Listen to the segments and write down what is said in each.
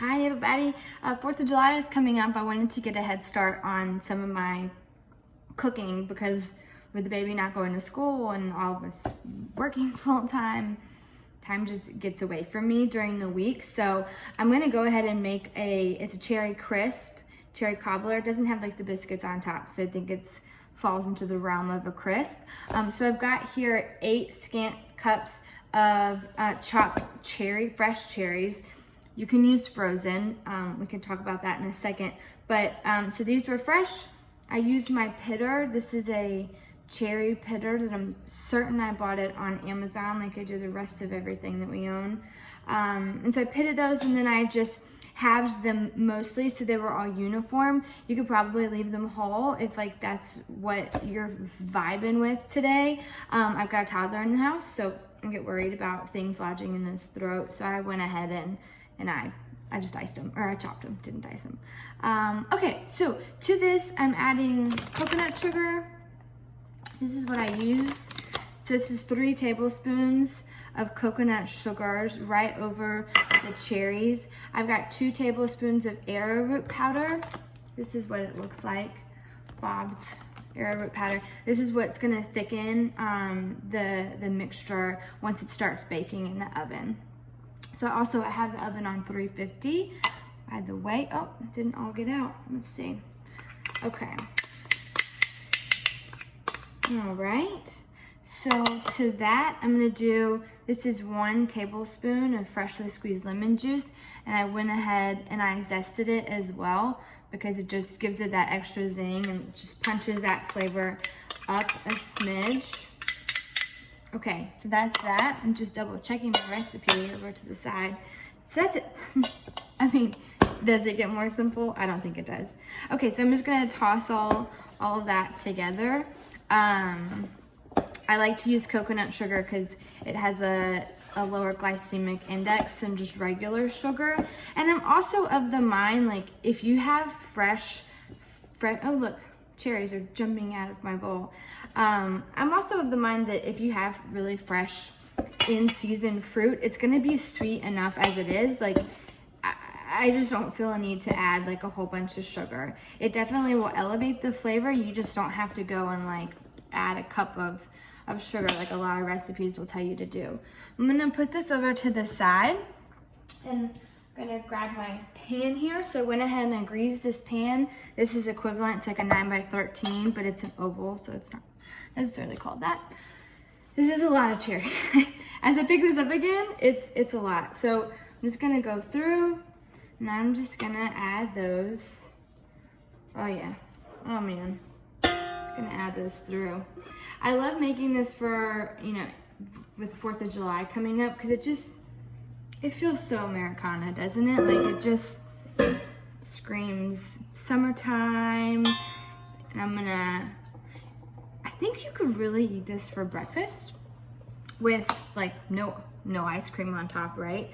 Hi everybody. 4th of July is coming up. I wanted to get a head start on some of my cooking because with the baby not going to school and all of us working full time just gets away from me during the week. So I'm gonna go ahead and make it's a cherry crisp, cherry cobbler. It doesn't have like the biscuits on top, so I think it's falls into the realm of a crisp. So I've got here 8 scant cups of chopped fresh cherries. You can use frozen. We can talk about that in a second. But so these were fresh. I used my pitter. This is a cherry pitter that I'm certain I bought it on Amazon, like I do the rest of everything that we own. And so I pitted those, and then I just halved them mostly so they were all uniform. You could probably leave them whole if like that's what you're vibing with today. I've got a toddler in the house, so I get worried about things lodging in his throat. So I went ahead and I just diced them, or I chopped them, didn't dice them. Okay, so to this I'm adding coconut sugar. This is what I use. So this is 3 tablespoons of coconut sugars right over the cherries. I've got 2 tablespoons of arrowroot powder. This is what it looks like, Bob's arrowroot powder. This is what's gonna thicken the mixture once it starts baking in the oven. So also I have the oven on 350. By the way, oh, it didn't all get out. Let's see. Okay. All right. So to that, I'm gonna do, this is 1 tablespoon of freshly squeezed lemon juice, and I went ahead and I zested it as well because it just gives it that extra zing and it just punches that flavor up a smidge. Okay, so that's that. I'm just double checking my recipe over to the side. So that's it. I mean, does it get more simple? I don't think it does. Okay, so I'm just gonna toss all of that together. I like to use coconut sugar because it has a lower glycemic index than just regular sugar. And I'm also of the mind, like if you have fresh, oh look, cherries are jumping out of my bowl. I'm also of the mind that if you have really fresh in-season fruit, it's gonna be sweet enough as it is. Like I just don't feel a need to add like a whole bunch of sugar. It definitely will elevate the flavor. You just don't have to go and like add a cup of sugar like a lot of recipes will tell you to do. I'm gonna put this over to the side and I'm gonna grab my pan here. So I went ahead and I greased this pan. This is equivalent to like a 9x13, but it's an oval, so it's not necessarily called that. This is a lot of cherry. As I pick this up again, it's a lot. So I'm just gonna go through and I'm just gonna add those. Oh yeah, oh man. Gonna add this through. I love making this for, you know, with 4th of July coming up because it feels so Americana, doesn't it? Like it just screams summertime. And I think you could really eat this for breakfast with like no ice cream on top, right?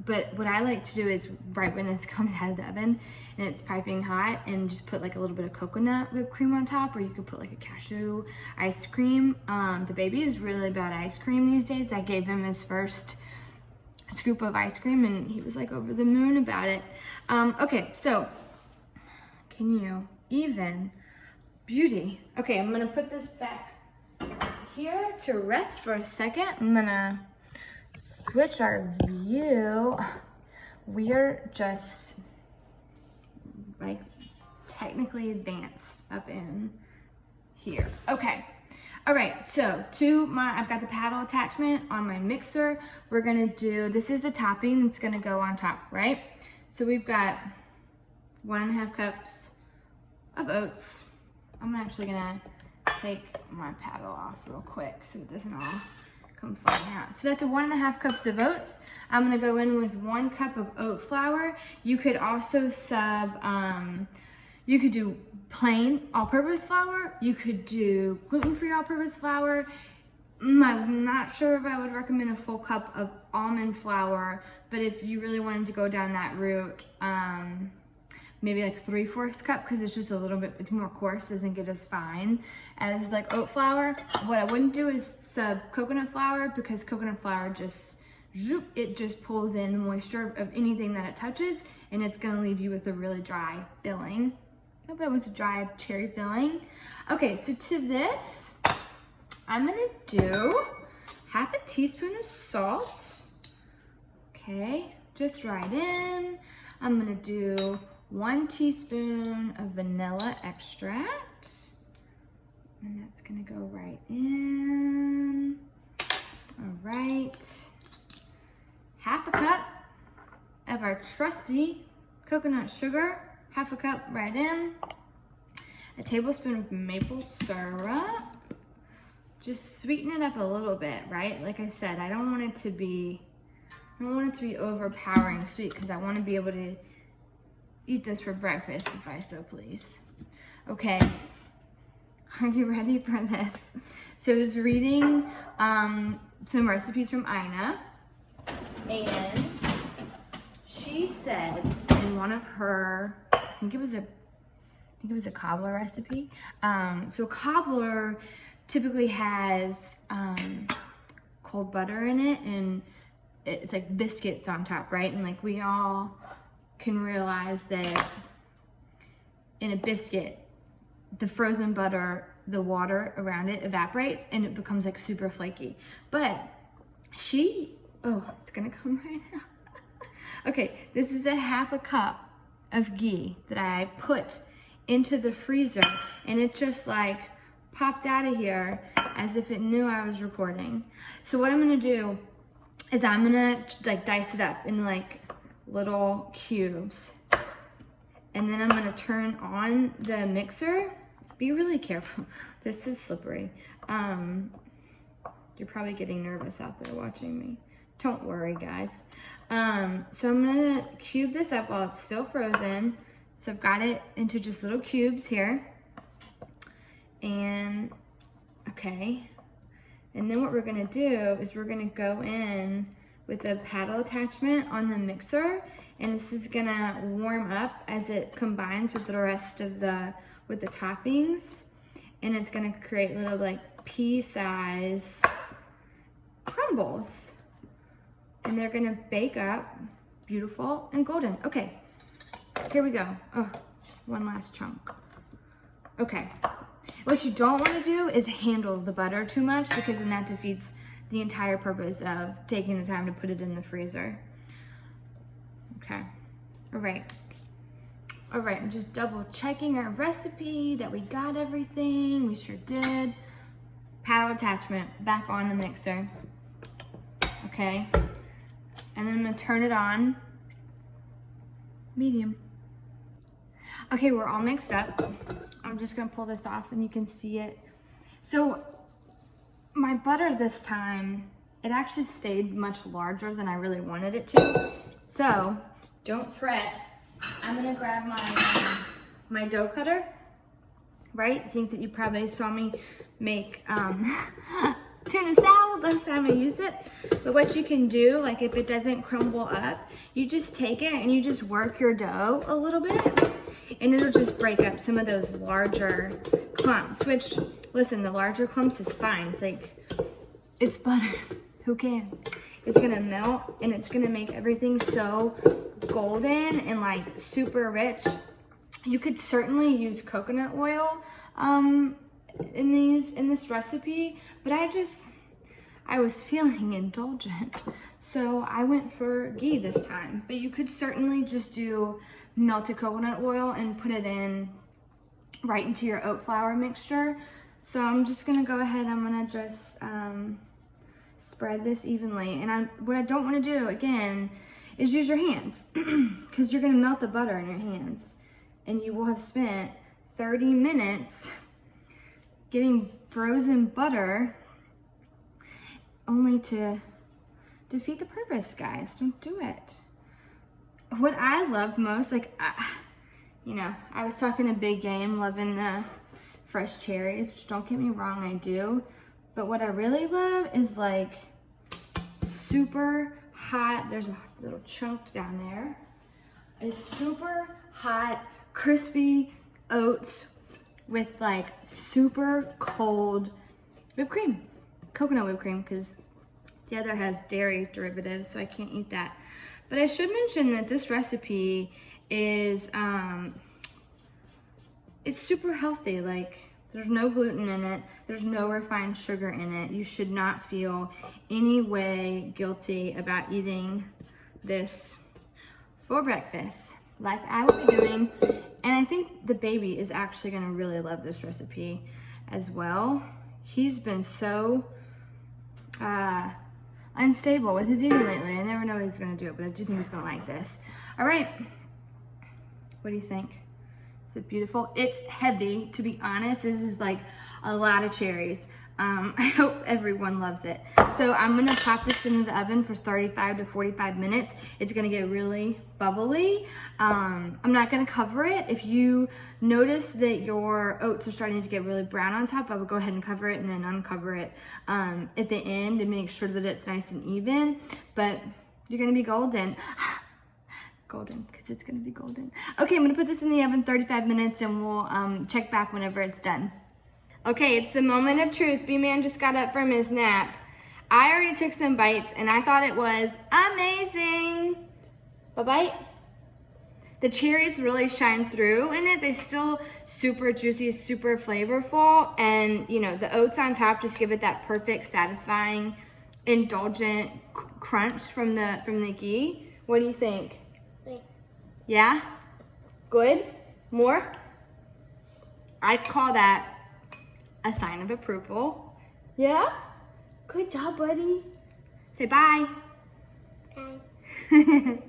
But what I like to do is right when this comes out of the oven and it's piping hot, and just put like a little bit of coconut whipped cream on top, or you could put like a cashew ice cream. The baby is really about ice cream these days. I gave him his first scoop of ice cream and he was like over the moon about it. Okay, so can you even beauty? Okay, I'm gonna put this back here to rest for a second. I'm gonna switch our view. We're just like technically advanced up in here. Okay. All right, so I've got the paddle attachment on my mixer. We're gonna do, this is the topping that's gonna go on top, right? So we've got 1.5 cups of oats. I'm actually gonna take my paddle off real quick so it doesn't all come flying out. So that's 1.5 cups of oats. I'm gonna go in with 1 cup of oat flour. You could also you could do plain all-purpose flour. You could do gluten-free all-purpose flour. I'm not sure if I would recommend a full cup of almond flour, but if you really wanted to go down that route, maybe like 3/4 cup, because it's just a little bit, it's more coarse, doesn't get as fine as like oat flour. What I wouldn't do is sub coconut flour, because coconut flour just zoop, it just pulls in the moisture of anything that it touches, and it's gonna leave you with a really dry filling. Nobody wants a dry cherry filling. Okay, so to this, I'm gonna do half a teaspoon of salt. Okay, just right in. I'm gonna do 1 teaspoon of vanilla extract. And that's gonna go right in. All right. Half a cup of our trusty coconut sugar. Half a cup right in. A tablespoon of maple syrup. Just sweeten it up a little bit, right? Like I said, I don't want it to be overpowering sweet because I want to be able to eat this for breakfast if I so please. Okay, are you ready for this? So I was reading some recipes from Ina, and she said in one of her, I think it was a cobbler recipe. So a cobbler typically has cold butter in it, and it's like biscuits on top, right? And like we all can realize that in a biscuit, the frozen butter, the water around it evaporates and it becomes like super flaky. But it's gonna come right now. Okay, this is a half a cup of ghee that I put into the freezer, and it just like popped out of here as if it knew I was recording. So what I'm gonna do is I'm gonna like dice it up in like little cubes, and then I'm gonna turn on the mixer. Be really careful. This is slippery. You're probably getting nervous out there watching me. Don't worry, guys. So I'm gonna cube this up while it's still frozen. So I've got it into just little cubes here. And okay. And then what we're gonna do is we're gonna go in with a paddle attachment on the mixer, and this is gonna warm up as it combines with the rest of the toppings, and it's gonna create little like pea-size crumbles, and they're gonna bake up beautiful and golden. Okay, here we go. Oh, one last chunk. Okay. What you don't want to do is handle the butter too much, because then that defeats the entire purpose of taking the time to put it in the freezer. Okay. All right, I'm just double checking our recipe that we got everything. We sure did. Paddle attachment back on the mixer. Okay. And then I'm gonna turn it on medium. Okay, we're all mixed up. I'm just gonna pull this off and you can see it. So my butter this time, it actually stayed much larger than I really wanted it to. So don't fret. I'm gonna grab my dough cutter, right? I think that you probably saw me make tuna salad last time I used it. But what you can do, like if it doesn't crumble up, you just take it and you just work your dough a little bit, and it'll just break up some of those larger clumps, which, listen, the larger clumps is fine. It's like, it's butter, who cares? It's gonna melt and it's gonna make everything so golden and like super rich. You could certainly use coconut oil in this recipe, but I was feeling indulgent, so I went for ghee this time. But you could certainly just do melted coconut oil and put it in right into your oat flour mixture. So I'm just gonna go ahead, I'm gonna just spread this evenly. And what I don't wanna do, again, is use your hands, because you're gonna melt the butter in your hands, and you will have spent 30 minutes getting frozen butter only to defeat the purpose, guys. Don't do it. What I love most, like, I was talking a big game, loving the fresh cherries, which don't get me wrong, I do. But what I really love is like super hot, there's a little chunk down there, is super hot, crispy oats with like super cold whipped cream, coconut whipped cream, because The other has dairy derivatives, so I can't eat that. But I should mention that this recipe is, it's super healthy. Like, there's no gluten in it. There's no refined sugar in it. You should not feel any way guilty about eating this for breakfast, like I would be doing. And I think the baby is actually gonna really love this recipe as well. He's been so unstable with his eating lately. I never know what he's gonna do, but I do think he's gonna like this. All right, what do you think? Is it beautiful? It's heavy, to be honest. This is like a lot of cherries. I hope everyone loves it. So I'm gonna pop this into the oven for 35 to 45 minutes. It's gonna get really bubbly. I'm not gonna cover it. If you notice that your oats are starting to get really brown on top, I would go ahead and cover it and then uncover it at the end to make sure that it's nice and even. But you're gonna be golden. Golden, because it's gonna be golden. Okay, I'm gonna put this in the oven 35 minutes and we'll check back whenever it's done. Okay, it's the moment of truth. B-Man just got up from his nap. I already took some bites and I thought it was amazing. Bye-bye. The cherries really shine through in it. They're still super juicy, super flavorful. And you know, the oats on top just give it that perfect, satisfying, indulgent crunch from the ghee. What do you think? Great. Yeah? Good? More? I'd call that a sign of approval. Yeah? Good job, buddy. Say bye. Bye.